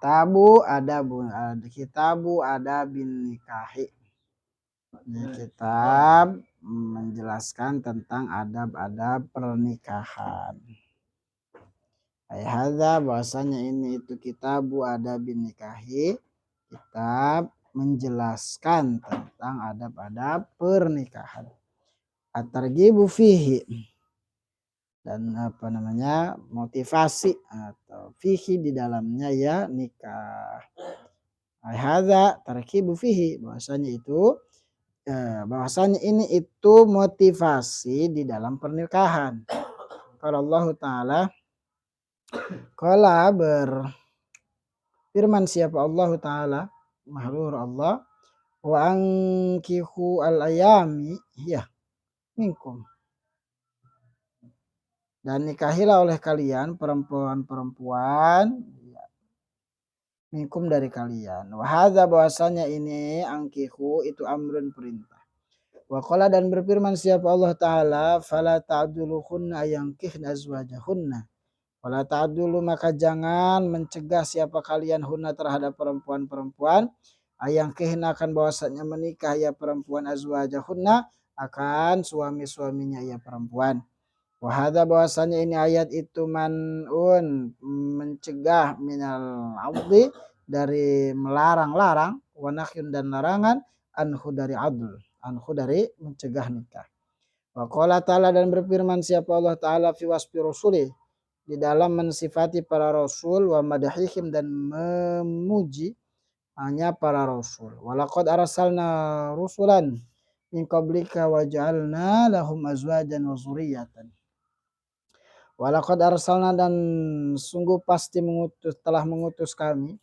Kitabu adabin nikahi. Ini kitab menjelaskan tentang adab-adab pernikahan. Hadza bahwasanya ini itu kitabu adabin nikahi, kitab menjelaskan tentang adab-adab pernikahan. At-targhibu fihi, dan motivasi atau fihi di dalamnya ya nikah. Hadza targhibu fihi, bahwasanya ini itu motivasi di dalam pernikahan. Kalau Allah Ta'ala qala berfirman siapa Allah Ta'ala, mahlur Allah, wa ankihu al-ayami ya minkum, dan nikahilah oleh kalian perempuan-perempuan minkum dari kalian. Wa hadza bahwasanya ini angkihu itu amrun perintah. Wa qala dan berfirman siapa Allah Ta'ala, fala ta'duluhunna yankihna azwajahunna. Fala ta'dulu maka jangan mencegah siapa kalian hunna terhadap perempuan-perempuan, ayankihna akan bahwasanya menikah ya perempuan azwajahunna akan suami-suaminya ya perempuan. Wa hadza bahwasanya ini ayat itu man'un mencegah minal adli dari melarang-larang, wa nahyun dan larangan, anhu dari adl, anhu dari mencegah nikah. Wa qala ta'ala dan berfirman siapa Allah Ta'ala fi wasfi rusuli, di dalam mensifati para rasul, wa madahihim dan memuji hanya para rasul. Walaqad arsalna rusulan min qablika wa ja'alna lahum azwajan wa dzurriyyatan. Walaqad arsalna dan sungguh pasti telah mengutus kami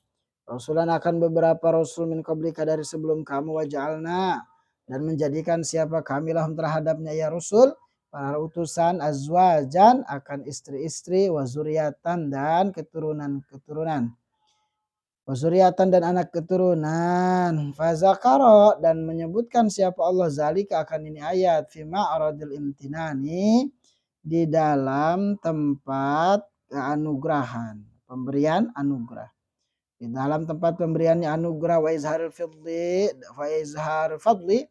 rasulan akan beberapa rasul min qablika dari sebelum kamu, wa ja'alna dan menjadikan siapa kami lahum terhadapnya ya rasul para utusan, azwajan akan istri-istri, wa dzurriyyatan dan keturunan-keturunan, wa dzurriyyatan dan anak keturunan. Fazakara dan menyebutkan siapa Allah zalika akan ini ayat fi ma'radil imtinani, di dalam tempat keanugerahan, pemberian anugerah. Di dalam tempat pemberiannya anugerah, wa izharul fadli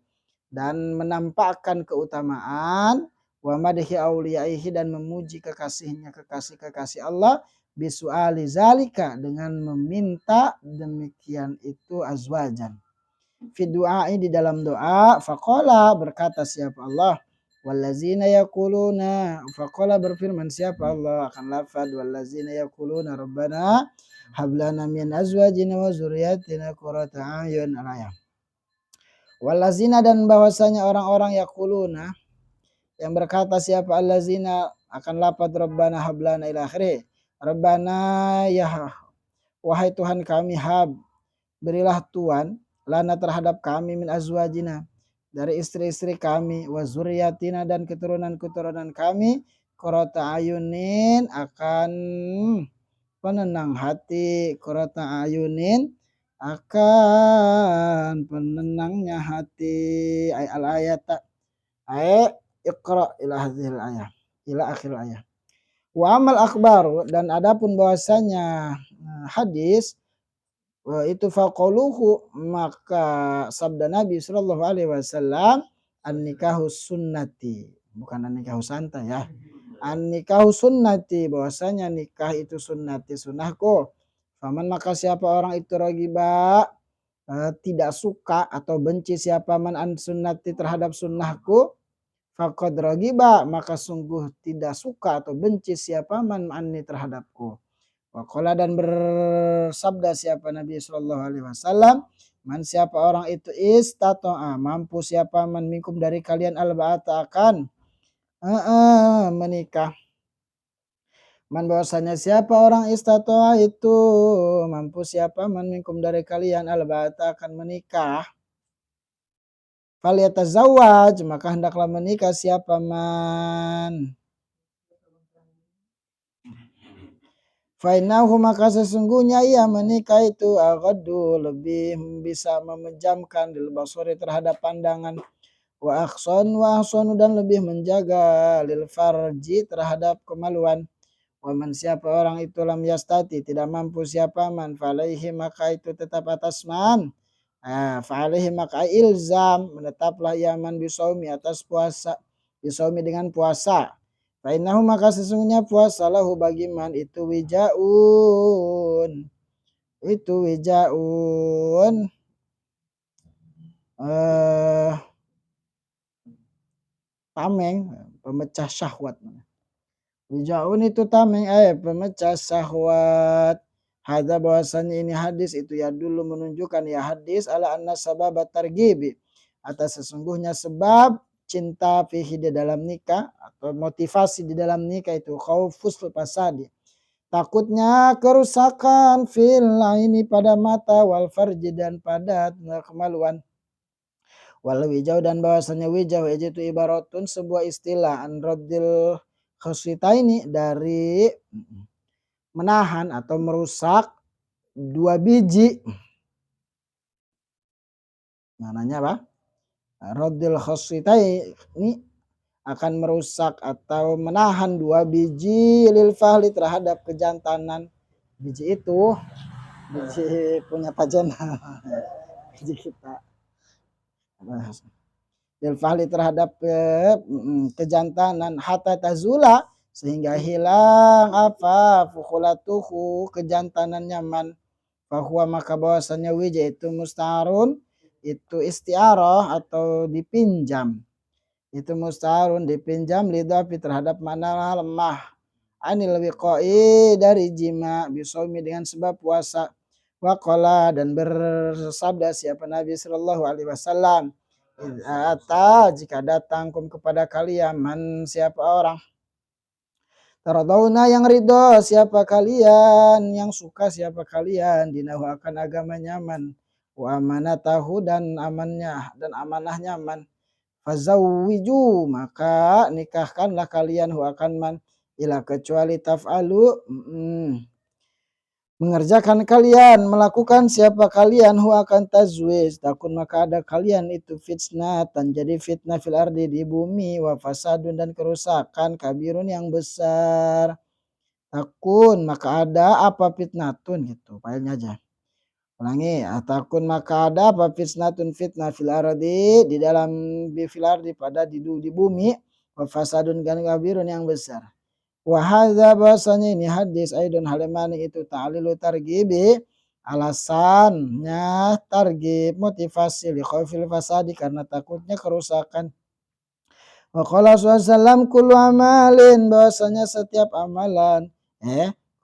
dan menampakkan keutamaan, wa madhi auliyaihi dan memuji kekasihnya, kekasih-kekasih Allah, bisuali zalika dengan meminta demikian itu azwajan. Fi du'ai di dalam doa, faqala berkata siapa Allah, wallazina yaquluna, faqala berfirman siapa Allah akan lafaz wallazina yaquluna rabbana hablana min azwajina wa dzurriyyatina qurrata a'yun al-ayat. Wallazina dan bahwasanya orang-orang yaquluna yang berkata siapa allazina akan lafaz rabbana hablana ila akhirih. Rabbana ya wahai Tuhan kami, hab berilah Tuhan lana terhadap kami min azwajina dari istri-istri kami, wa dzurriyyatina dan keturunan-keturunan kami, qurrata ayunin akan penenang hati, qurrata ayunin akan penenangnya hati. Al ayat iqra ila hadhil ayat ila akhir ayat. Wa amal akhbar dan adapun bahwasanya hadis itu faqaluhu maka sabda Nabi sallallahu alaihi wasallam, an nikahu sunnati, bukan an nikahu santai ya, an nikahu sunnati bahwasanya nikah itu sunnati sunnahku. Faman maka siapa orang itu ragiba tidak suka atau benci siapa man an sunnati terhadap sunnahku, faqad ragiba maka sungguh tidak suka atau benci siapa man anni terhadapku. Waqala dan bersabda siapa Nabi sallallahu alaihi wasallam, man siapa orang itu istata'a mampu siapa man minkum dari kalian alba'ata akan menikah. Man bahwasanya siapa orang istata'a itu mampu siapa man minkum dari kalian alba'ata akan menikah. Falyatazawwaj maka hendaklah menikah siapa man. Fainahu maka sesungguhnya ia menikah itu aghaddu lebih bisa memejamkan lil basari terhadap pandangan, wa ahsanu dan lebih menjaga lil farji terhadap kemaluan, Waman siapa orang itu lam yastati tidak mampu siapa man falaihi maka itu tetap atas man. Fa'alaihi maka ilzam menetaplah iaman bisaumi atas puasa, bisaumi dengan puasa. Fa'innahu maka sesungguhnya puasa lahu bagi man itu wijaun, itu wijaun tameng, pemecah syahwat. Wijaun itu tameng pemecah syahwat. Hadza bahwasanya ini hadis itu ya dulu menunjukkan ya hadis ala anna sabab targibi atas sesungguhnya sebab cinta fihi di dalam nikah atau motivasi di dalam nikah itu khaufus fasadi, takutnya kerusakan fil ini pada mata wal farji dan pada kemaluan. Wal wijau dan bahwasanya wijau itu ibaratun sebuah istilah an raddil khasitaini dari menahan atau merusak dua biji. Maknanya apa? Raddil khasitaini akan merusak atau menahan dua biji lil fahli terhadap kejantanan. Biji itu biji punya pajana. Biji kita. Lil fahli terhadap kejantanan hatta tazula sehingga hilang apa fukulatuhu kejantanannya man, bahwa maka bahwasanya wija itu mustarun itu istiarah atau dipinjam, itu mustarun dipinjam lidafi terhadap mana lemah anil wiqai dari jima bisaumi dengan sebab puasa. Waqala dan bersabda siapa Nabi sallallahu alaihi wasallam, jika datang kepada kalian man siapa orang taradawna yang ridho siapa kalian, yang suka siapa kalian dinahu akan agamanya man wa amanatahu dan amannya dan amanahnya man fazawwiju maka nikahkanlah kalian hu akan man ila kecuali taf'alu mengerjakan kalian melakukan siapa kalian hu akan tazwij takun maka ada kalian itu fitnatan jadi fitnah fil ardi di bumi wa fasadun dan kerusakan kabirun yang besar. Takun maka ada apa fitnatun gitu filenya aja ulangi takun maka ada apa fitnatun fitnah fil ardi di dalam fil ardi pada di bumi wa fasadun dan kabirun yang besar. Wahada bahasanya ini hadis aidon halimani itu ta'lilu targibi alasannya targib motivasi li khaufil fasadi karena takutnya kerusakan. Wa qala sallallahu kullu amalin bahasanya setiap amalan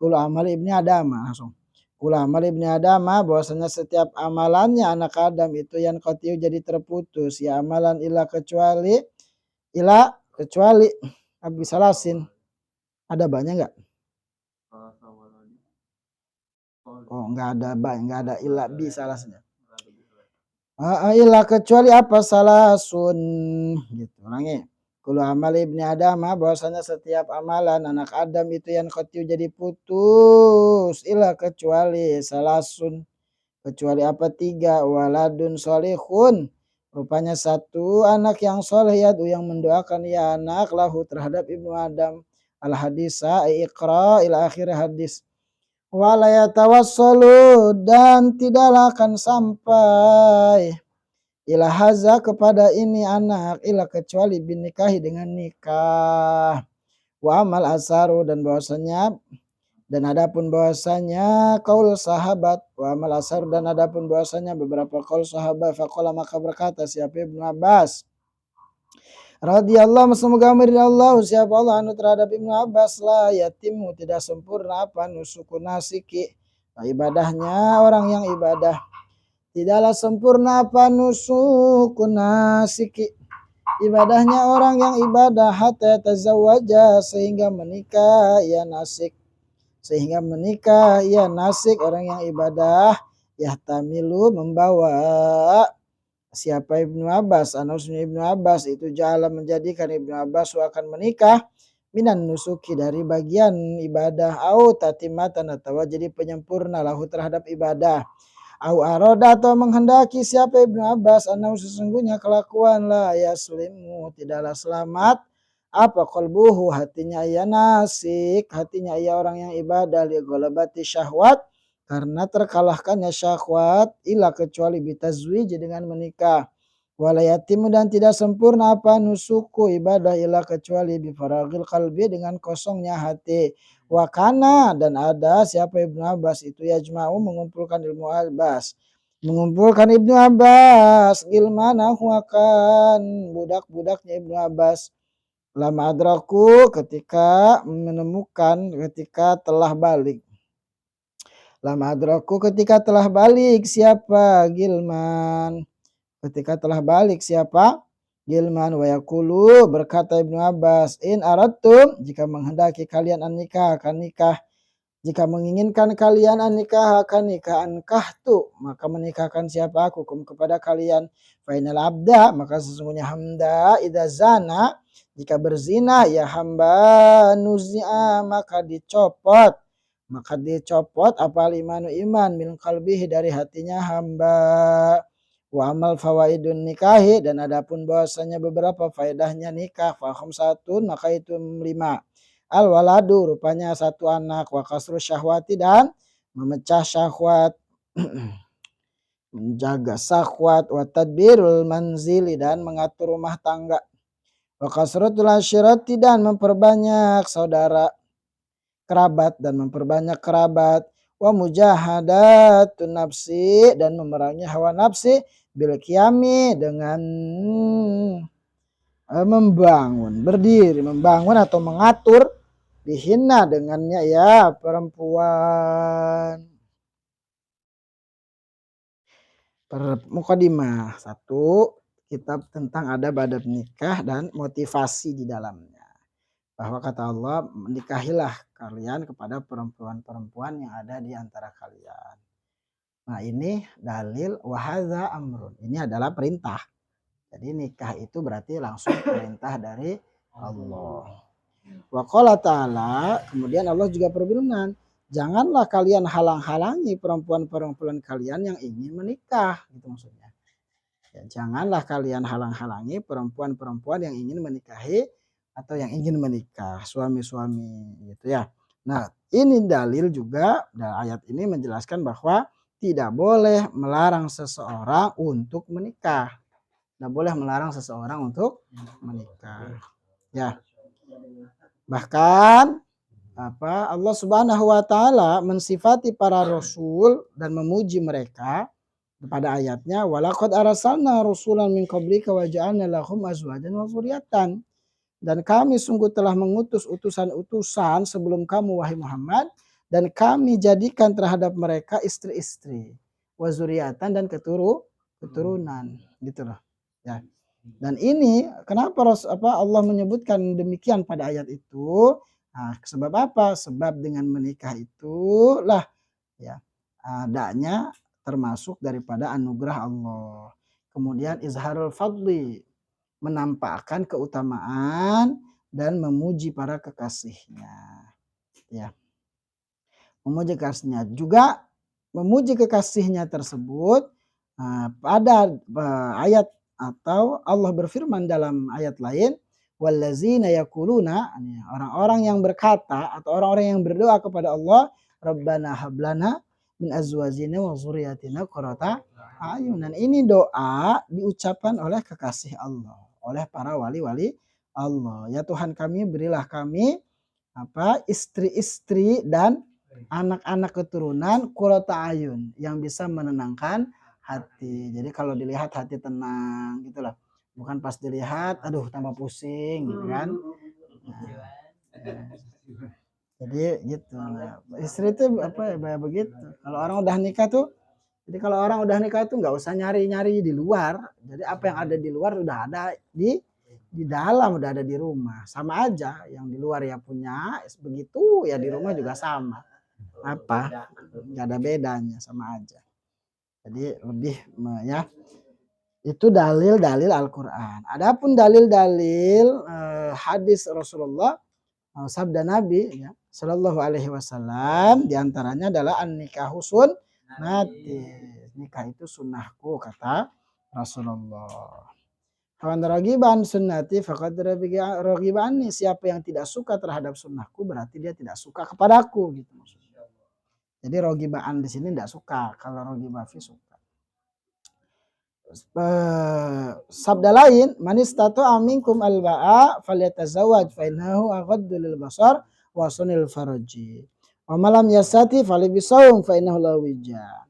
kullu amal ibni adam langsung kullu amal ibni adam bahasanya setiap amalannya anak Adam itu yang qatiu jadi terputus ya amalan ila kecuali abisalasin. Ada banyak enggak? Oh, enggak ada enggak ada illa bi salasnya. Illa kecuali apa salasun gitu. Ulangi. Kullu amal ibni Adam bahwasanya setiap amalan anak Adam itu yang qatiu jadi putus illa kecuali salasun. Kecuali apa tiga waladun solihun rupanya satu anak yang soleh yadu yang mendoakan ya anak lahu terhadap ibnu Adam al hadisa iqra ila akhir hadis wala yatawassalu dan tidaklah akan sampai ila haza kepada ini anak ila kecuali binikahi dengan nikah wa amal asaru dan bahwasanya dan adapun bahwasanya kaul sahabat wa amal asar dan adapun bahwasanya beberapa kaul sahabat faqala maka berkata siapa Ibnu Abbas radhiyallahu semoga Allah siapa Allah anu terhadap Ibnu Abbas la yatimu tidak sempurna apa nusuku nasiki ibadahnya orang yang ibadah tidaklah sempurna apa nusuku nasiki ibadahnya orang yang ibadah hatta tazawwaja sehingga menikah ya nasik sehingga menikah ya nasik orang yang ibadah yahtamilu membawa siapa Ibnu Abbas anusnya Ibnu Abbas itu jalan menjadikan Ibnu Abbas akan menikah minan nusuki dari bagian ibadah au tatimatan atau jadi penyempurna lahu terhadap ibadah au aroda atau menghendaki siapa Ibnu Abbas anau sesungguhnya kelakuan la yaslimu tidaklah selamat apa qalbuhu hatinya ia nasik, hatinya ia orang yang ibadah li ghalabati syahwat karena terkalahkannya syahwat ila kecuali bitazwij dengan menikah. Wala yatimu dan tidak sempurna apa nusuku ibadah ila kecuali bifaragil qalbi dengan kosongnya hati. Wakana dan ada siapa Ibnu Abbas itu yajma'u mengumpulkan ilmu Abbas. Mengumpulkan Ibnu Abbas gilmanahu akan budak-budaknya Ibnu Abbas. Lama adraku ketika menemukan ketika telah balik. Lama adraku ketika telah balik siapa Gilman. Ketika telah balik siapa? Gilman wa yaqulu berkata Ibnu Abbas in aradtum jika menghendaki kalian an nikah akan nikah jika menginginkan kalian an nikah akan nikah ankahtu maka menikahkan siapa aku kepada kalian fainal abda maka sesungguhnya hamba idza zana jika berzina ya hamba nuzia maka dicopot apa imanu iman min qalbihi dari hatinya hamba. Wa amal fawaidun nikahi dan adapun bahwasanya beberapa faedahnya nikah faham satu maka itu 5. Al waladu rupanya satu anak wa kasru syahwati dan memecah syahwat menjaga syahwat wa tadbirul manzili dan mengatur rumah tangga wa kasratul asyirati dan memperbanyak saudara kerabat dan memperbanyak kerabat wa mujahadatun nafsi dan memerangi hawa nafsi bil qiyami dengan membangun atau mengatur dihina dengannya ya perempuan. Mukadimah 1 kitab tentang adab-adab nikah dan motivasi di dalamnya. Bahwa kata Allah menikahilah kalian kepada perempuan-perempuan yang ada di antara kalian. Nah ini dalil wahadza amrun. Ini adalah perintah. Jadi nikah itu berarti langsung perintah dari Allah. Wa qala ta'ala kemudian Allah juga berfirman, janganlah kalian halang-halangi perempuan-perempuan kalian yang ingin menikah gitu maksudnya. Ya, janganlah kalian halang-halangi perempuan-perempuan yang ingin menikahi atau yang ingin menikah, suami-suami gitu ya. Nah, ini dalil juga ayat ini menjelaskan bahwa tidak boleh melarang seseorang untuk menikah. Tidak boleh melarang seseorang untuk menikah. Ya. Bahkan Allah Subhanahu wa taala mensifati para rasul dan memuji mereka pada ayatnya walaqad arsalna rusulan min qablika wa ja'alna lahum azwajan wa dzurriyyatan. Dan kami sungguh telah mengutus utusan-utusan sebelum kamu wahai Muhammad dan kami jadikan terhadap mereka istri-istri wazuriatan dan keturunan gitu loh ya. Dan ini kenapa Allah menyebutkan demikian pada ayat itu? Nah, sebab apa? Sebab dengan menikah itulah ya adanya termasuk daripada anugerah Allah. Kemudian izharul fadli menampakkan keutamaan dan memuji para kekasihnya. Ya. Memuji kekasihnya juga memuji kekasihnya tersebut pada ayat atau Allah berfirman dalam ayat lain wallazina yaquluna orang-orang yang berkata atau orang-orang yang berdoa kepada Allah Rabbana hablana min azwajina wa dzurriyyatina qurrata ayun. Dan ini doa diucapkan oleh kekasih Allah, oleh para wali-wali Allah. Ya Tuhan kami berilah kami istri-istri dan anak-anak keturunan qurrata ayun yang bisa menenangkan hati. Jadi kalau dilihat hati tenang gitu loh. Bukan pas dilihat aduh tambah pusing gitu kan. Nah, jadi gitu. Nah, istri itu begitu. Kalau orang udah nikah tuh jadi kalau orang udah nikah itu nggak usah nyari-nyari di luar. Jadi apa yang ada di luar udah ada di dalam, udah ada di rumah. Sama aja yang di luar ya punya begitu ya di rumah juga sama. Apa? Nggak ada bedanya, sama aja. Jadi lebih ya itu dalil-dalil Al-Qur'an. Adapun dalil-dalil hadis Rasulullah sabda Nabi ya Shallallahu alaihi wasallam diantaranya adalah an-nikahu sunnati. Nikah itu sunnahku kata Rasulullah. Faman raghiba an sunnati faqad raghiba anni. Siapa yang tidak suka terhadap sunnahku berarti dia tidak suka kepadaku gitu maksudnya. Jadi raghiba an di sini tidak suka, kalau raghiba fi suka. Sabda lain, man istata'a minkum al-ba'a falyatazawwaj fa innahu aghaddu lil basar wa sunil farji. Wa malam yastati falibisawm fa innahu la wija.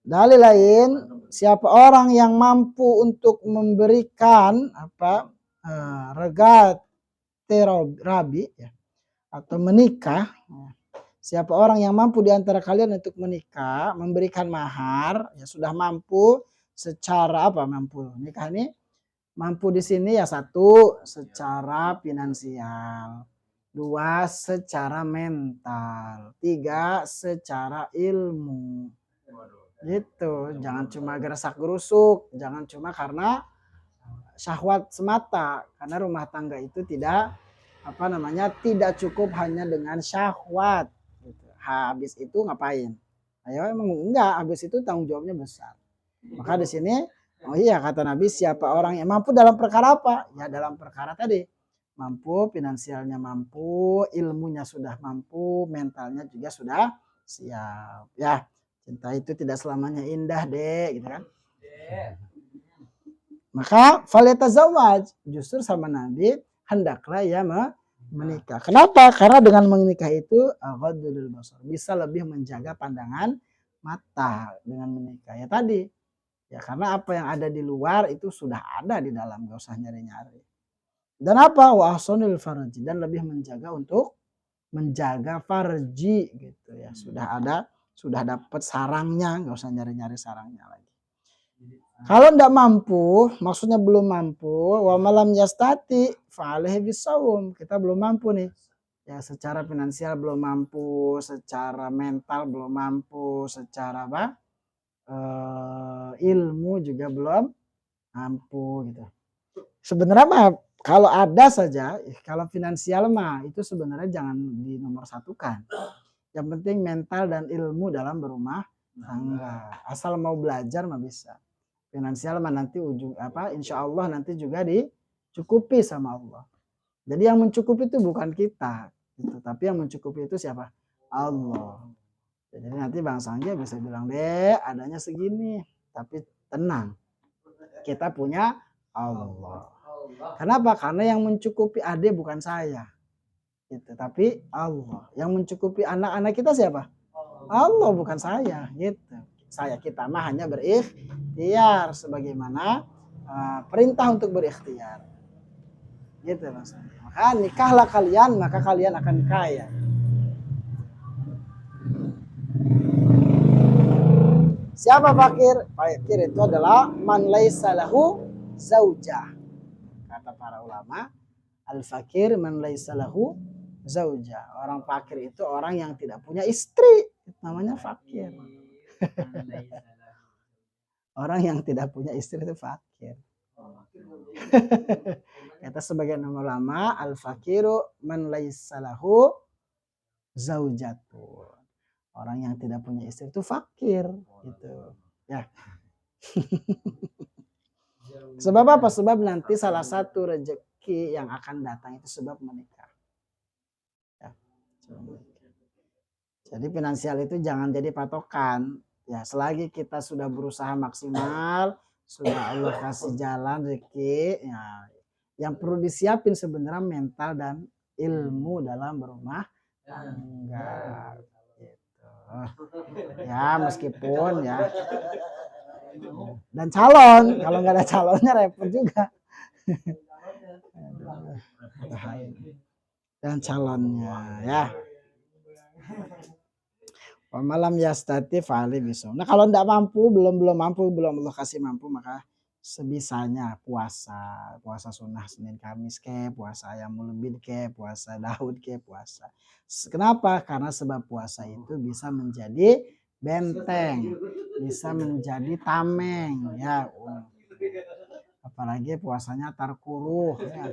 Dalil lain, siapa orang yang mampu untuk memberikan regat rabi ya, atau menikah, siapa orang yang mampu di antara kalian untuk menikah, memberikan mahar, ya sudah mampu secara mampu nikah ini, mampu di sini ya satu secara finansial, dua secara mental, tiga secara ilmu. Gitu, jangan cuma gerasak gerusuk, jangan cuma karena syahwat semata, karena rumah tangga itu tidak tidak cukup hanya dengan syahwat. Gitu. Habis itu ngapain? Ayo emang enggak, habis itu tanggung jawabnya besar. Maka di sini, kata Nabi, siapa orang yang mampu dalam perkara apa? Ya dalam perkara tadi, mampu, finansialnya mampu, ilmunya sudah mampu, mentalnya juga sudah siap. Ya. Cinta itu tidak selamanya indah, Dek, gitu kan. Maka falyatazawwaj, justru sama Nabi hendaklah ya menikah. Kenapa? Karena dengan menikah itu aghadul basar, bisa lebih menjaga pandangan mata dengan menikah. Ya tadi. Ya karena apa yang ada di luar itu sudah ada di dalam, enggak usah nyari-nyari. Dan apa? Wa ahsanul farji, dan lebih menjaga untuk menjaga farji gitu ya. Sudah dapat sarangnya, nggak usah nyari-nyari sarangnya lagi. Kalau ndak mampu, maksudnya belum mampu, wa malam yastati fa'alaihi bisawm. Kita belum mampu nih. Ya secara finansial belum mampu, secara mental belum mampu, secara ilmu juga belum mampu gitu. Sebenarnya mah kalau ada saja, kalau finansial mah itu sebenarnya jangan dinomorsatukan. Yang penting mental dan ilmu dalam berumah tangga. Asal mau belajar mah bisa. Finansial mah nanti insya Allah nanti juga dicukupi sama Allah. Jadi yang mencukupi itu bukan kita, gitu. Tapi yang mencukupi itu siapa? Allah. Jadi nanti Bang Sangga bisa bilang, deh adanya segini, tapi tenang, kita punya Allah. Kenapa? Karena yang mencukupi ade bukan saya. Gitu. Tapi Allah yang mencukupi anak-anak kita siapa? Allah, bukan saya. Gitu. Kita mah hanya berikhtiar sebagaimana perintah untuk berikhtiar. Gitu maksudnya. Maka nikahlah kalian, maka kalian akan kaya. Siapa fakir? Fakir itu adalah man laisa lahu zaujah. Kata para ulama, al-fakir man laisa lahu zauja. Orang fakir itu orang yang tidak punya istri, namanya fakir. Orang yang tidak punya istri itu fakir. Kata sebagian ulama, al-fakiru man laisa lahu zaujatun. Orang yang tidak punya istri itu fakir gitu. Ya. Sebab apa? Sebab nanti salah satu rezeki yang akan datang itu sebab menikah. Ya. Jadi finansial itu jangan jadi patokan. Ya, selagi kita sudah berusaha maksimal, sudah Allah kasih jalan rezeki, ya, yang perlu disiapin sebenarnya mental dan ilmu dalam berumah tangga. Gitu. Ya, meskipun ya. Dan calon, kalau nggak ada calonnya repot juga. Dan calonnya ya. Malam yastati fa'ali bisa. Nah kalau tidak mampu, belum Allah kasih mampu, maka sebisanya puasa sunnah Senin Kamis ke, puasa ayam mulbid ke, puasa Daud ke, puasa. Kenapa? Karena sebab puasa itu bisa menjadi benteng, bisa menjadi tameng ya. Apalagi puasanya tarkuruh ya.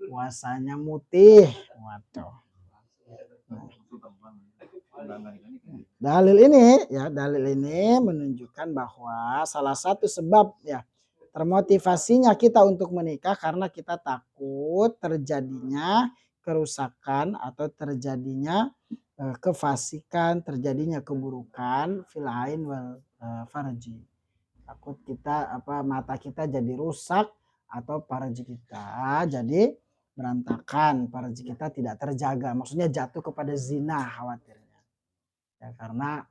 Puasanya mutih. Waduh. Dalil ini menunjukkan bahwa salah satu sebab ya Termotivasinya kita untuk menikah karena kita takut terjadinya kerusakan atau terjadinya kefasikan, terjadinya keburukan fil ain wal farji. Takut kita mata kita jadi rusak atau farji kita jadi berantakan, farji kita tidak terjaga. Maksudnya jatuh kepada zina khawatirnya. Ya karena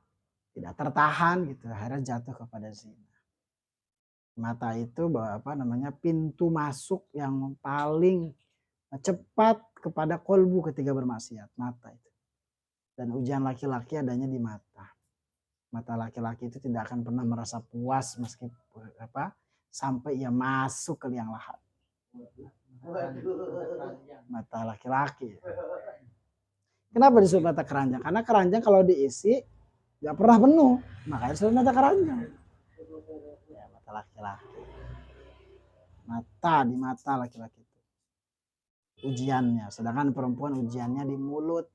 tidak tertahan gitu, akhirnya jatuh kepada zina. Mata itu pintu masuk yang paling cepat kepada kolbu ketika bermaksiat, mata itu. Dan ujian laki-laki adanya di mata. Mata laki-laki itu tidak akan pernah merasa puas meskipun sampai ia masuk ke liang lahat. Mata laki-laki. Kenapa disebut mata keranjang? Karena keranjang kalau diisi nggak pernah penuh, makanya disebut mata keranjang. Ya, mata laki-laki. Mata di mata laki-laki itu ujiannya, sedangkan perempuan ujiannya di mulut.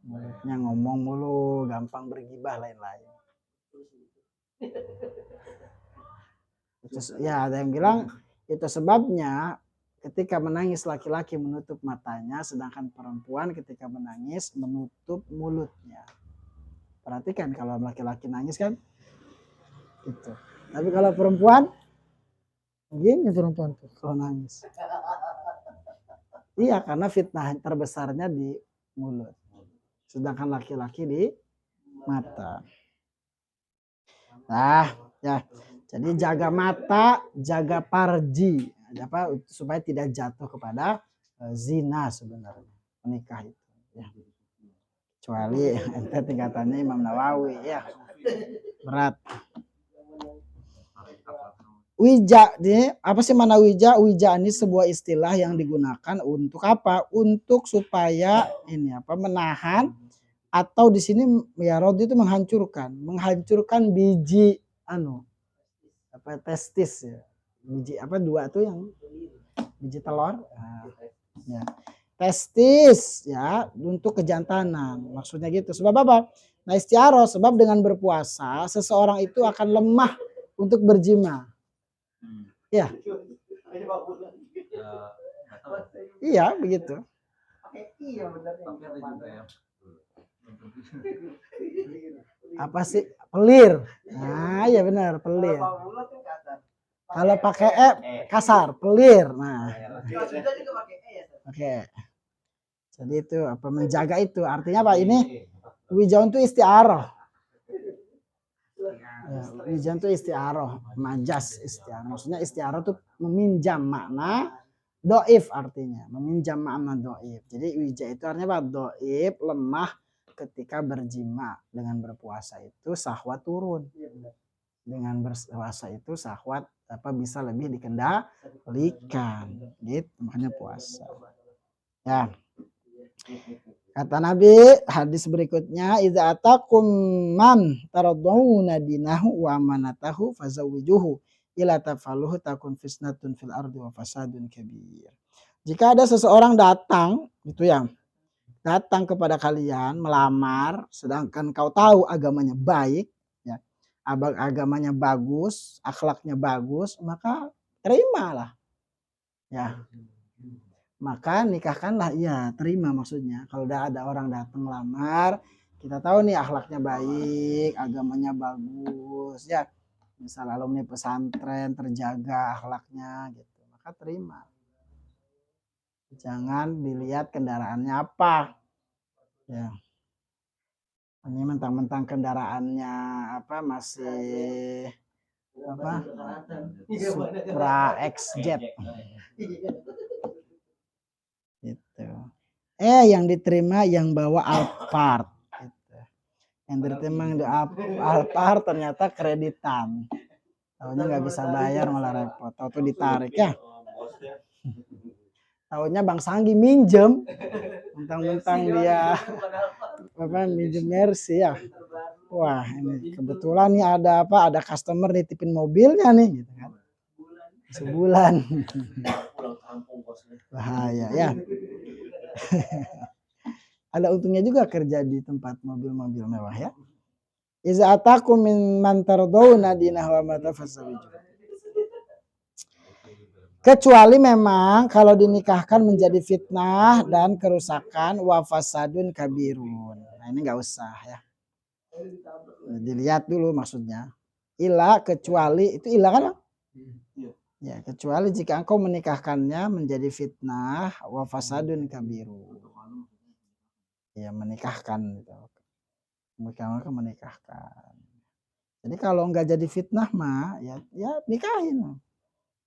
Mulutnya ngomong mulu, gampang bergibah lain-lain. Ya ada yang bilang itu sebabnya ketika menangis laki-laki menutup matanya, sedangkan perempuan ketika menangis menutup mulutnya. Perhatikan kalau laki-laki nangis kan itu. Tapi kalau perempuan gini perempuan tuh kalau nangis. Iya karena fitnah terbesarnya di mulut. Sedangkan laki-laki di mata. Nah, ya. Jadi jaga mata, jaga farji, supaya tidak jatuh kepada zina sebenarnya menikah itu. Ya. Kecuali ente tingkatannya Imam Nawawi, ya berat. Wija, apa sih mana wija? Wija ini sebuah istilah yang digunakan untuk apa? Untuk supaya menahan atau di sini ya rod itu menghancurkan biji testis ya. Biji dua tuh yang biji telur. Ya. Testis ya untuk kejantanan. Maksudnya gitu. Sebab apa? Nah istiaroh sebab dengan berpuasa seseorang itu akan lemah untuk berjima. Ya. Iya begitu. Apa sih pelir? Nah ya benar pelir. Kalau pakai kasar pelir. Nah. Oke. Jadi itu menjaga itu artinya apa ini wijaun itu istiaroh. Ya, wijaun itu istiaroh, majas istiaroh. Maksudnya istiaroh itu meminjam makna doif artinya, meminjam makna doif. Jadi wija itu artinya apa? Doif, lemah ketika berjima. Dengan berpuasa itu syahwat turun. Dengan berpuasa itu syahwat bisa lebih dikendalikan. Gitu makanya puasa. Ya. Kata Nabi hadis berikutnya idza atakum man taradawuna dinahu wa amanatahu fazawwijuhu ila tafaluhu takun fitnatun fil ardi wa fasadun kabir. Jika ada seseorang datang datang kepada kalian melamar sedangkan kau tahu agamanya baik ya, agamanya bagus, akhlaknya bagus, maka terimalah. Ya. Maka nikahkanlah, iya terima maksudnya. Kalau udah ada orang datang melamar, kita tahu nih akhlaknya baik, agamanya bagus, ya. Misal alumni pesantren terjaga akhlaknya gitu, maka terima. Jangan dilihat kendaraannya apa, ya. Ini mentang-mentang kendaraannya masih Supra XZ. Gitu. Yang diterima yang bawa Alphard gitu. Yang diterima yang Alphard ternyata kreditan, tahunya nggak bisa bayar malah repot, tahu tuh ditarik ya. Tahunya Bang Sanggi minjem, mentang-mentang dia minjem Mercy ya. Wah ini kebetulan nih ada customer nitipin mobilnya nih gitu kan. Sebulan. Bahaya ya. Ada untungnya juga kerja di tempat mobil-mobil mewah ya. Iza atakum min man tardawna dinahu wa mata fasawiju. Kecuali memang kalau dinikahkan menjadi fitnah dan kerusakan wa fasadun kabirun. Nah, ini nggak usah ya. Dilihat dulu maksudnya. Ila kecuali itu ila kan? Ya, kecuali jika engkau menikahkannya menjadi fitnah wa fasadun kabirun. Ya, menikahkan gitu. Menikahkan. Jadi kalau nggak jadi fitnah mah ya nikahin.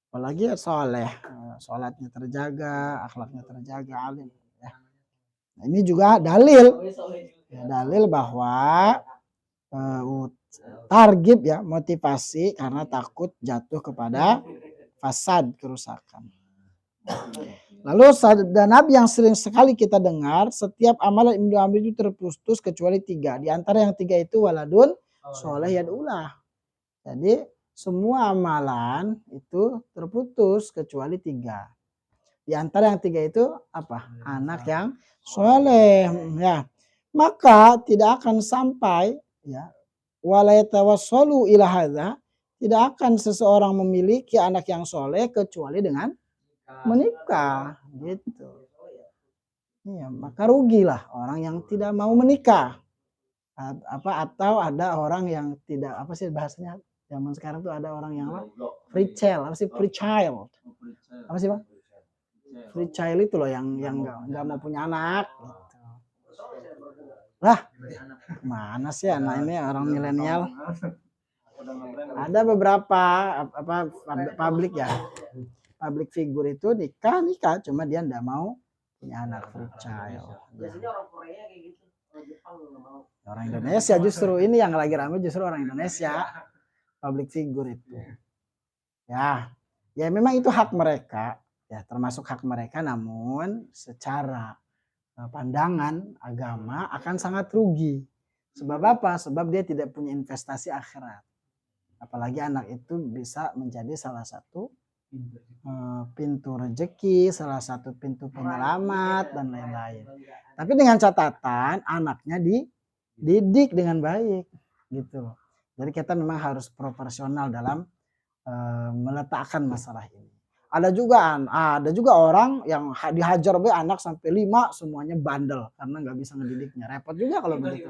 Apalagi soleh, sholatnya terjaga, akhlaknya terjaga, alim. Ya. Nah, ini juga dalil bahwa targib ya motivasi karena takut jatuh kepada fasad kerusakan. Lalu danab yang sering sekali kita dengar, setiap amalan Ibnu Amr itu terputus kecuali 3. Di antara yang 3 itu waladun soleh yad'ulah. Jadi semua amalan itu terputus kecuali 3. Di antara yang 3 itu apa? Anak yang soleh. Ya. Maka tidak akan sampai ya wala yatawassalu ila hadza, tidak akan seseorang memiliki anak yang soleh kecuali dengan menikah gitu. Iya, maka rugilah orang yang tidak mau menikah. Atau ada orang yang tidak apa sih bahasanya zaman sekarang tuh ada orang yang free child, apa sih free child? Apa sih, Pak? Free child itu loh yang nggak mau punya anak gitu. Lah, mana sih anak ini orang milenial? Ada beberapa publik ya. Public figure itu nikah, cuma dia enggak mau punya anak free child. Biasanya orang Korea kayak gitu. Orang Indonesia justru ini yang lagi ramai justru orang Indonesia. Public figure itu. Ya memang itu hak mereka, ya termasuk hak mereka, namun secara pandangan agama akan sangat rugi. Sebab apa? Sebab dia tidak punya investasi akhirat. Apalagi anak itu bisa menjadi salah satu pintu rezeki, salah satu pintu penyelamat dan lain-lain. Tapi dengan catatan anaknya dididik dengan baik gitu. Jadi kita memang harus proporsional dalam meletakkan masalah ini. Ada juga orang yang dihajar be anak sampai 5 semuanya bandel karena nggak bisa ngedidiknya. Repot juga kalau begitu.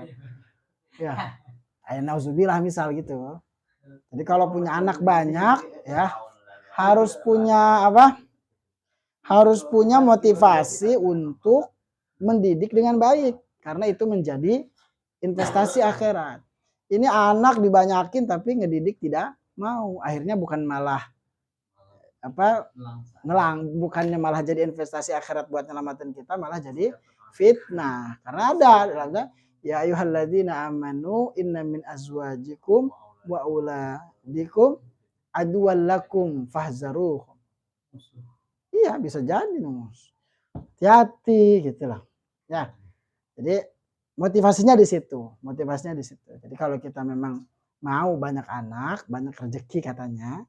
Ya, nauzubillah misal gitu. Jadi kalau punya anak banyak ya harus punya apa? Harus punya motivasi untuk mendidik dengan baik karena itu menjadi investasi akhirat. Ini anak dibanyakin tapi ngedidik tidak mau. Akhirnya bukan malah bukannya malah jadi investasi akhirat buat nyelamatin kita, malah jadi fitnah. Karena ada ya ayyuhalladzina amanu inna min azwajikum wa auladikum aduwwal lakum fahzaruh. Iya, bisa jadi mus. Hati-hati gitu lah. Ya. Jadi motivasinya di situ. Jadi kalau kita memang mau banyak anak, banyak rezeki katanya,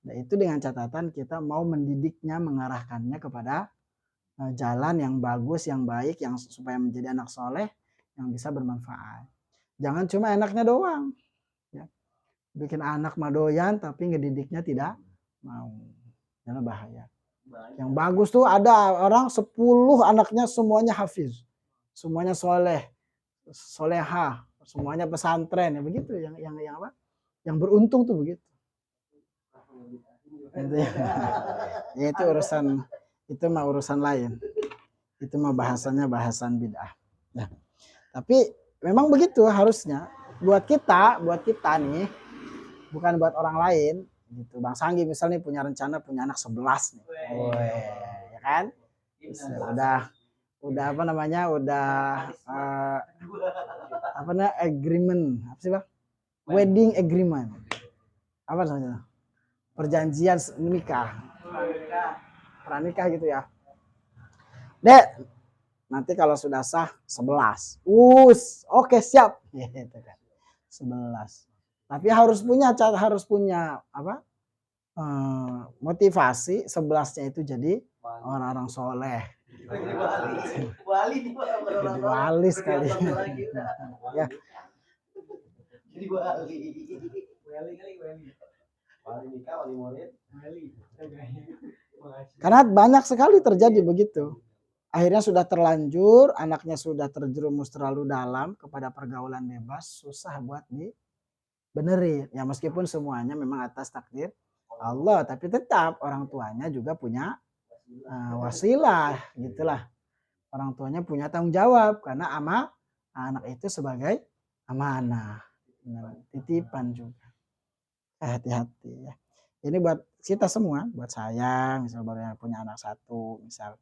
nah itu dengan catatan kita mau mendidiknya, mengarahkannya kepada jalan yang bagus, yang baik, yang supaya menjadi anak soleh yang bisa bermanfaat. Jangan cuma enaknya doang. Ya. Bikin anak madoyan tapi ngedidiknya tidak mau. Jangan bahaya. Yang bagus tuh ada orang 10 anaknya semuanya hafiz. Semuanya soleh, soleha, semuanya pesantren ya begitu yang apa? Yang beruntung tuh begitu. Ya itu mah urusan lain. Itu mah bahasan bid'ah. Nah, tapi memang begitu harusnya buat kita nih, bukan buat orang lain gitu. Bang Sanggi misalnya punya rencana punya anak 11 nih. Ya kan? Udah apa namanya? Agreement. Apa sih, Bang? Wedding agreement. Apa namanya? Perjanjian nikah. Pranikah gitu ya. Dek, nanti kalau sudah sah 11. Oke siap. Gitu kan. 11. Tapi harus punya apa? Motivasi 11-nya itu jadi orang-orang soleh. Wali sekali. Ya. Jadi wali nikah, wali murid, wali. Karena banyak sekali terjadi begitu. Akhirnya sudah terlanjur, anaknya sudah terjerumus terlalu dalam kepada pergaulan bebas, susah buat dibenerin. Ya meskipun semuanya memang atas takdir Allah, tapi tetap orang tuanya juga punya wasilah, gitulah. Orang tuanya punya tanggung jawab karena anak itu sebagai amanah, titipan juga. Hati-hati ya. Ini buat kita semua, buat saya, misal baru yang punya anak satu, misal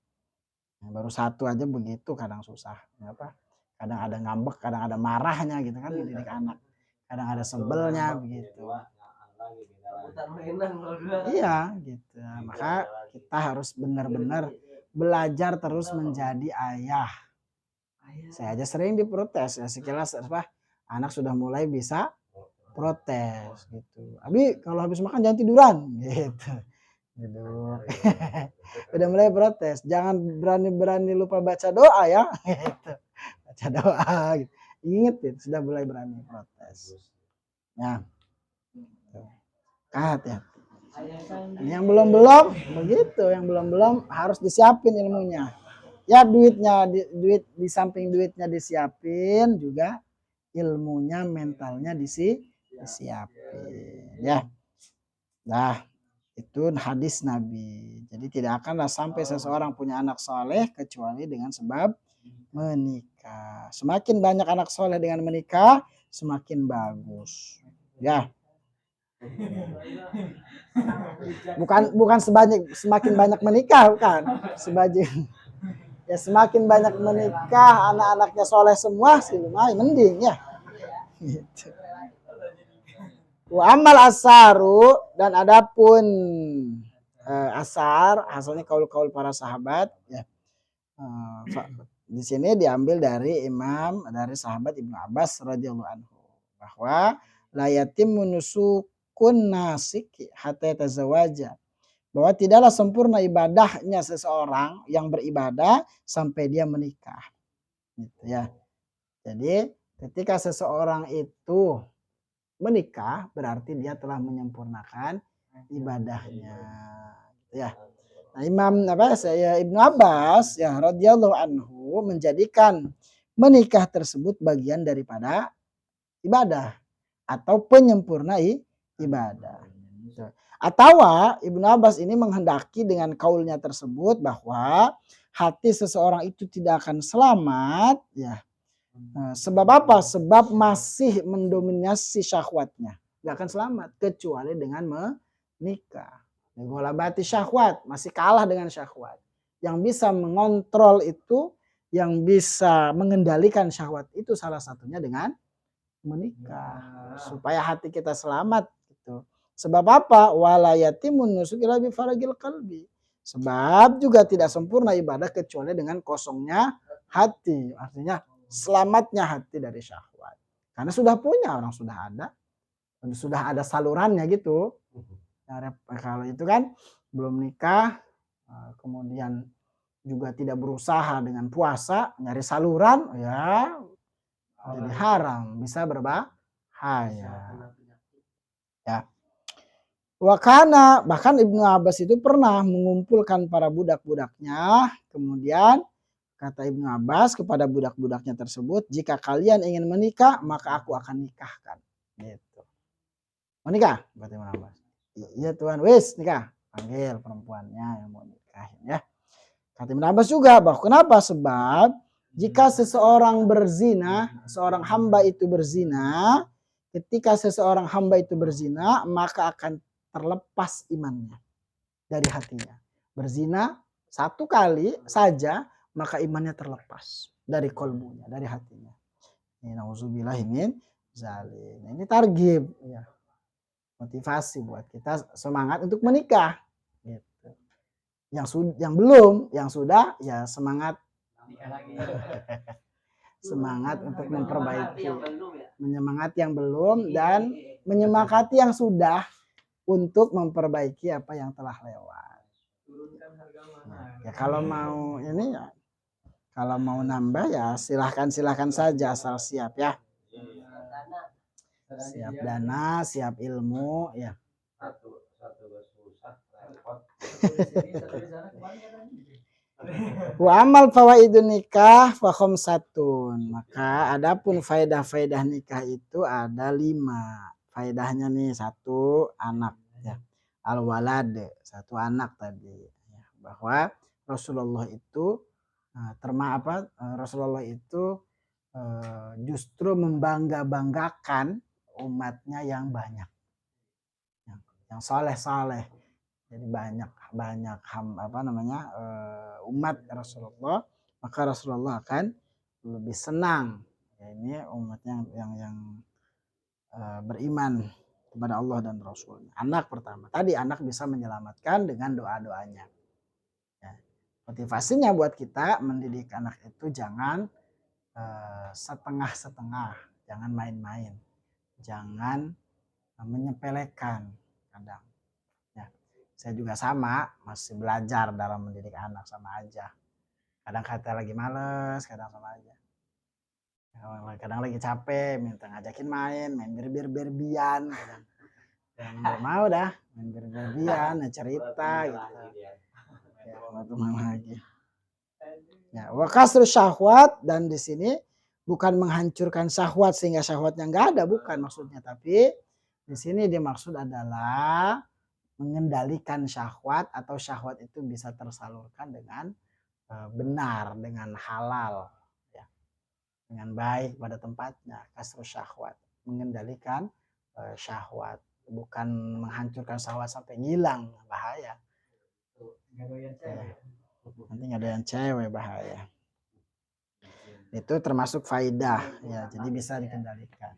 baru satu aja begitu kadang susah. Kenapa? Kadang ada ngambek, kadang ada marahnya gitu kan mendidik anak. Kadang ada sebelnya begitu. Iya gitu. Maka kita harus benar-benar belajar terus menjadi ayah. Saya aja sering diprotes ya sekilas apa anak sudah mulai bisa protes gitu. Abi kalau habis makan jangan tiduran gitu. Tidur. Udah mulai protes. Jangan berani-berani lupa baca doa ya gitu. Baca doa gitu. Ingat ya sudah mulai berani protes. Ya. Hati-hati. Yang belum-belum begitu, yang belum-belum harus disiapin ilmunya. Ya duitnya duit di samping duitnya disiapin juga ilmunya mentalnya disiapin ya. Nah, itu hadis Nabi. Jadi tidak akanlah sampai seseorang punya anak soleh kecuali dengan sebab menikah. Semakin banyak anak soleh dengan menikah, semakin bagus. Ya. Bukan semakin banyak menikah, bukan. Ya semakin banyak menikah, anak-anaknya soleh semua sih lumayan mending ya. Gitu. Wa amal asaru dan adapun asar hasilnya kaul-kaul para sahabat ya. Di sini diambil dari dari sahabat Ibnu Abbas radhiyallahu anhu bahwa la yatimmu nusukun nasik hatta tazawaja, bahwa tidaklah sempurna ibadahnya seseorang yang beribadah sampai dia menikah gitu ya. Jadi ketika seseorang itu menikah berarti dia telah menyempurnakan ibadahnya ya. Nah, Ibnu Abbas ya radhiyallahu anhu menjadikan menikah tersebut bagian daripada ibadah atau penyempurna ibadah. Atau Ibnu Abbas ini menghendaki dengan kaulnya tersebut bahwa hati seseorang itu tidak akan selamat ya. Sebab apa? Sebab masih mendominasi syahwatnya. Gak akan selamat kecuali dengan menikah. Golabati syahwat, masih kalah dengan syahwat. Yang bisa mengontrol itu, yang bisa mengendalikan syahwat itu salah satunya dengan menikah. Supaya hati kita selamat gitu. Sebab apa? Walayatimun nusuk ila bifaragil qalbi. Sebab juga tidak sempurna ibadah kecuali dengan kosongnya hati. Artinya selamatnya hati dari syahwat. Karena sudah punya, orang sudah ada salurannya gitu. Nah, kalau itu kan belum nikah, kemudian juga tidak berusaha dengan puasa, nyari saluran, ya jadi haram, bisa berbahaya. Ya. Wakana, bahkan Ibnu Abbas itu pernah mengumpulkan para budak-budaknya, kemudian kata Ibnu Abbas kepada budak-budaknya tersebut, jika kalian ingin menikah, maka aku akan nikahkan. Gitu. Menikah, kata Ibnu Abbas. Iya Tuhan, wis nikah. Panggil perempuannya yang mau nikahin ya. Kata Ibnu Abbas juga bahwa kenapa? Sebab jika seseorang berzina, seorang hamba itu berzina, ketika seseorang hamba itu berzina, maka akan terlepas imannya dari hatinya. Berzina satu kali saja, maka imannya terlepas dari kolbunya, dari hatinya. Ini nauzubillah min zalim. Ini targhib ya. Motivasi buat kita semangat untuk menikah gitu. Yang belum, yang sudah ya semangat semangat untuk memperbaiki, menyemangati yang belum dan menyemangati yang sudah untuk memperbaiki apa yang telah lewat. Ya kalau mau ini ya, kalau mau nambah ya silahkan saja asal siap ya. Siap dana, siap ilmu ya. Wa amal fawaidun nikah fa khamsatun. Maka adapun faedah-faedah nikah itu ada 5. Faedahnya nih, 1 anak ya. Al walad, 1 anak tadi ya. Bahwa Rasulullah itu Rasulullah itu justru membangga-banggakan umatnya yang banyak. Yang saleh-saleh. Jadi banyak umat Rasulullah, maka Rasulullah akan lebih senang. Ya, ini umat yang beriman kepada Allah dan Rasulnya. Anak pertama. Tadi anak bisa menyelamatkan dengan doa-doanya. Ya. Motivasinya buat kita mendidik anak itu jangan setengah-setengah, jangan main-main, jangan menyepelekan kadang. Ya. Saya juga sama, masih belajar dalam mendidik anak, sama aja. Kadang kata lagi males, kadang sama aja. Kadang lagi capek, minta ngajakin main berbian. Kadang nggak mau dah, main berbian, cerita gitu. Ya, teman lagi. Ya, wa kasru syahwat, dan di sini bukan menghancurkan syahwat sehingga syahwatnya nggak ada, bukan maksudnya, tapi di sini dimaksud adalah mengendalikan syahwat, atau syahwat itu bisa tersalurkan dengan benar, dengan halal ya, dengan baik pada tempatnya. Kasru syahwat, mengendalikan syahwat, bukan menghancurkan syahwat sampai ngilang, bahaya. Nanti nggak ada yang cewek, bahaya. Itu termasuk faidah ya, jadi bisa dikendalikan.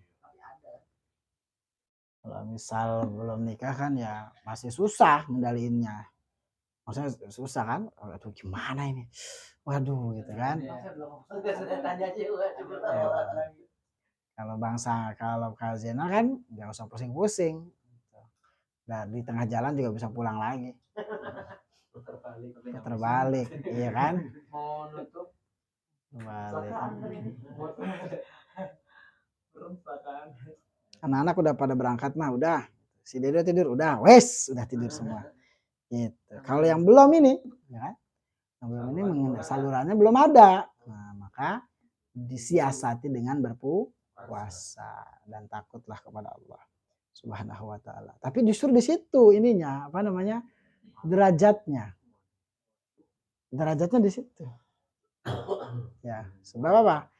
Kalau misal belum nikah kan ya masih susah ngendaliinnya. Maksudnya susah kan? Aduh gimana ini? Waduh gitu kan. Ya. Kalau Kak Zena kan nggak usah pusing-pusing. Nah, di tengah jalan juga bisa pulang lagi. Terbalik, iya kan? Terbalik. Anak-anak udah pada berangkat mah udah. Si Dede tidur udah, udah tidur semua. Gitu. Kalau yang belum ini, ya kan? Yang belum ini salurannya belum ada. Nah, maka disiasati dengan berpuasa dan takutlah kepada Allah Subhanahu wa taala. Tapi justru di situ ininya, derajatnya. Derajatnya di situ. Ya, sebab apa?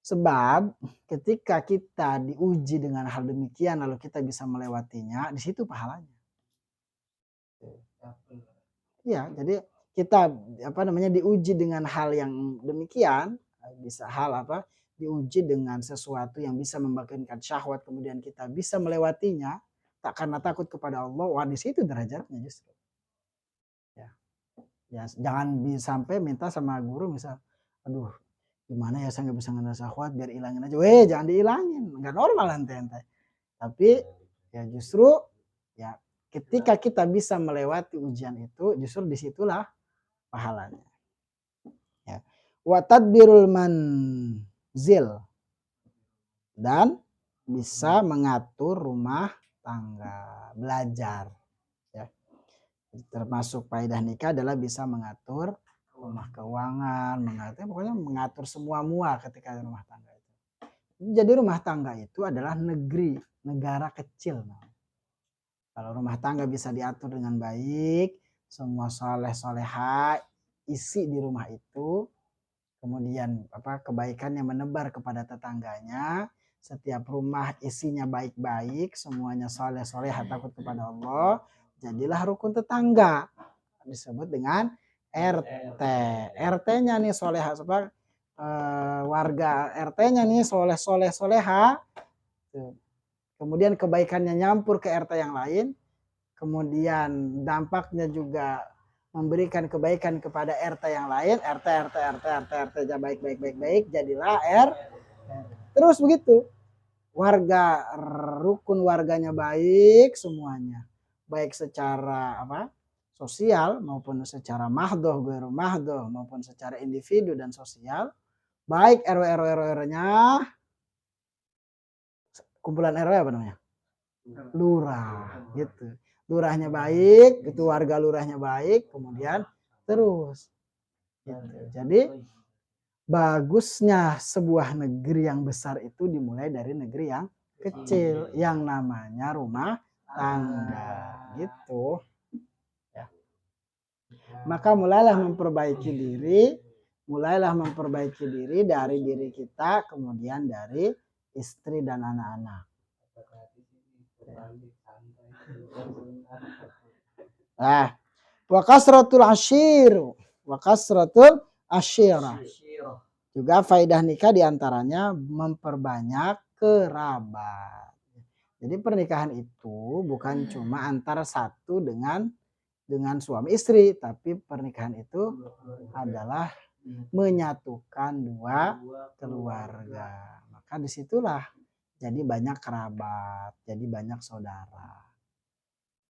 Sebab ketika kita diuji dengan hal demikian lalu kita bisa melewatinya, di situ pahalanya. Ya, jadi kita diuji dengan hal yang demikian, bisa diuji dengan sesuatu yang bisa membangkitkan syahwat, kemudian kita bisa melewatinya tak karena takut kepada Allah, wah di situ derajatnya justru. Ya, jangan sampai minta sama guru misal, aduh gimana ya saya nggak bisa ngendalikan syahwat, biar ilangin aja. Jangan dihilangin, nggak normal ente. Tapi ya justru ya ketika kita bisa melewati ujian itu, justru disitulah pahalanya. Ya. Wa tadbirul manzil, dan bisa mengatur rumah tangga, belajar. Ya. Termasuk faedah nikah adalah bisa mengatur rumah keuangan, mengatur semua mua ketika rumah tangga itu. Jadi rumah tangga itu adalah negara kecil. Kalau rumah tangga bisa diatur dengan baik, semua soleh-soleha isi di rumah itu, kemudian kebaikannya menebar kepada tetangganya, setiap rumah isinya baik-baik, semuanya soleh-soleha takut kepada Allah, jadilah rukun tetangga, disebut dengan RT. RT-nya nih soleha, warga RT-nya nih soleha, kemudian kebaikannya nyampur ke RT yang lain, kemudian dampaknya juga memberikan kebaikan kepada RT yang lain, RT baik, jadilah terus begitu. Rukun warganya baik semuanya, baik secara sosial maupun secara mahdoh, ghairu mahdoh, maupun secara individu dan sosial, baik RW-nya, kumpulan RW lurah gitu. lurahnya baik, itu warga lurahnya baik, kemudian terus. Gitu. Jadi bagusnya sebuah negeri yang besar itu dimulai dari negeri yang kecil, yang namanya rumah tangga, gitu. Ya. Maka mulailah memperbaiki diri dari diri kita, kemudian dari istri dan anak-anak. Nah, wa kasratul asyirah. Juga faidah nikah diantaranya memperbanyak kerabat. Jadi pernikahan itu bukan cuma antara satu dengan suami istri, tapi pernikahan itu adalah menyatukan dua keluarga. Maka disitulah jadi banyak kerabat, jadi banyak saudara.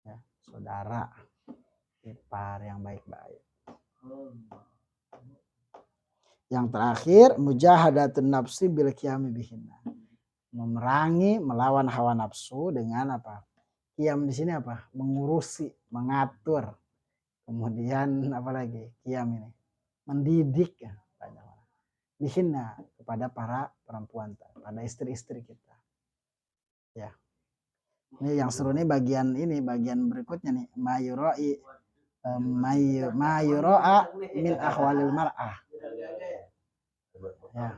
Ya, saudara ipar yang baik-baik. Yang terakhir, mujahadatun nafsi bil qiyami bihinna. Memerangi, melawan hawa nafsu dengan apa? Qiyam di sini apa? Mengurusi, mengatur. Kemudian apa lagi? Qiyam ini mendidik ya, bihinna kepada para perempuan, pada istri-istri kita. Ya. Ini yang seru nih bagian berikutnya nih, mayura'a min ahwalil mar'ah. Ya.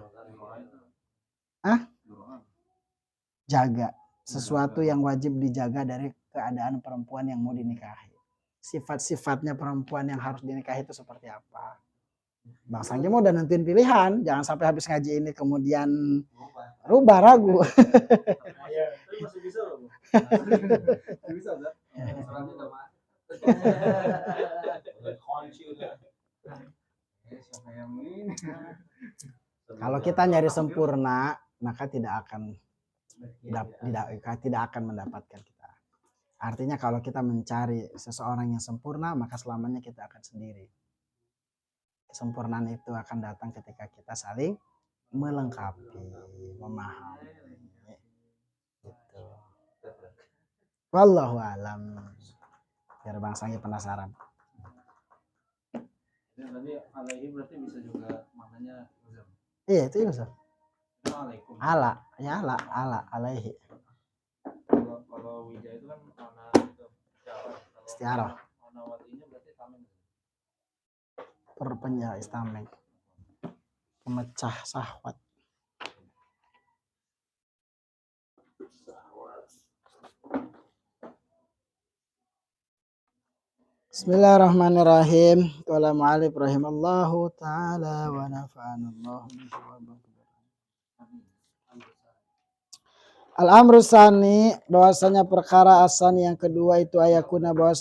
Jaga sesuatu yang wajib dijaga dari keadaan perempuan yang mau dinikahi. Sifat-sifatnya perempuan yang harus dinikahi itu seperti apa? Bang Sanggi mau udah nentuin pilihan, jangan sampai habis ngaji ini kemudian rubah ragu. Masih bisa loh. Bisa enggak? Kalau kita nyari sempurna, maka tidak akan mendapatkan kita. Artinya kalau kita mencari seseorang yang sempurna, maka selamanya kita akan sendiri. Kesempurnaan itu akan datang ketika kita saling melengkapi, memahami. Gitu. Wallahu alam. Biar Bang Sanggi penasaran. Tadi alaihi berarti bisa juga maknanya ilzam. Iya, itu ilzam. Ala, ya ala alaihi. Kalau wija itu kan mana itu istiarah. Mana walinya berarti tameng. Perpanjang istameng. Pemecah syahwat. Bismillahirrahmanirrahim. Qala mu'allif rahimallahu ta'ala wa nafa'anallahu bihi wa Al-amru tsani, bahwasanya perkara asani yang kedua itu ayakuna bahwasanya